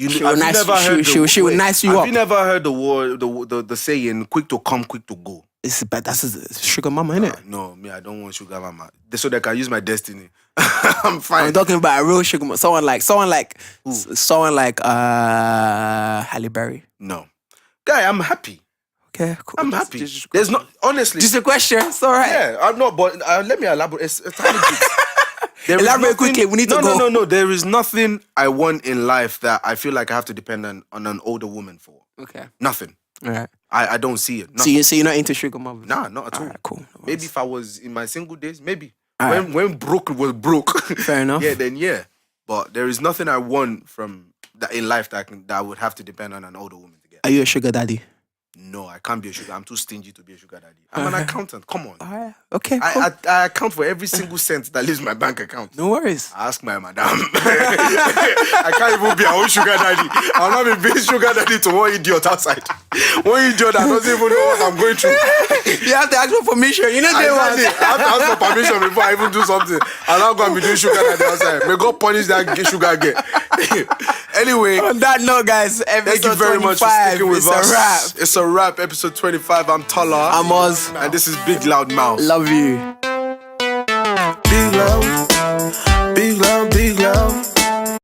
Speaker 2: She will
Speaker 1: Have you
Speaker 2: nice.
Speaker 1: never heard
Speaker 2: She will nice you
Speaker 1: Have
Speaker 2: up.
Speaker 1: you never heard the word, the saying, "Quick to come, quick to go"?
Speaker 2: It's bad. That's a sugar mama, innit?
Speaker 1: No, me, I don't want sugar mama. So they can use my destiny. I'm fine.
Speaker 2: I'm talking about a real sugar mama. Someone like Halle Berry.
Speaker 1: No, guy, I'm happy.
Speaker 2: Okay, cool.
Speaker 1: I'm happy. There's not honestly.
Speaker 2: Just a question. It's all right.
Speaker 1: Yeah, I'm not. But let me elaborate. It's a tiny bit. There is
Speaker 2: Elaborate
Speaker 1: nothing-
Speaker 2: quickly. We need to go.
Speaker 1: No. There is nothing I want in life that I feel like I have to depend on an older woman for.
Speaker 2: Okay.
Speaker 1: Nothing.
Speaker 2: All right.
Speaker 1: I don't see it.
Speaker 2: So you're not into sugar mama?
Speaker 1: Nah, not at all.
Speaker 2: Alright, cool. No
Speaker 1: Maybe
Speaker 2: worries.
Speaker 1: if I was in my single days, maybe.
Speaker 2: Alright.
Speaker 1: When broke was broke.
Speaker 2: Fair enough.
Speaker 1: Yeah, then yeah. But there is nothing I want from that in life that I would have to depend on an older woman to get.
Speaker 2: Are you a sugar daddy?
Speaker 1: No, I can't be a sugar. I'm too stingy to be a sugar daddy. I'm an accountant. Come on.
Speaker 2: All right. Okay. Cool.
Speaker 1: I account for every single cent that leaves my bank account.
Speaker 2: No worries.
Speaker 1: I ask my madam. I can't even be a whole sugar daddy. I'll not be being sugar daddy to one idiot outside. One idiot that doesn't even know what I'm going through.
Speaker 2: You have to ask for permission. You know they
Speaker 1: Exactly.
Speaker 2: want.
Speaker 1: I have to ask for permission before I even do something. I'm not going to be doing sugar daddy outside. May God punish that sugar girl. Anyway.
Speaker 2: On that note, guys,
Speaker 1: Thank you
Speaker 2: episode
Speaker 1: very much for
Speaker 2: 25.
Speaker 1: sticking with
Speaker 2: It's
Speaker 1: us.
Speaker 2: a wrap.
Speaker 1: It's a wrap. Episode 25. I'm Tola.
Speaker 2: I'm Oz.
Speaker 1: And this is Big Loud Mouth.
Speaker 2: Love you.
Speaker 1: Big Loud.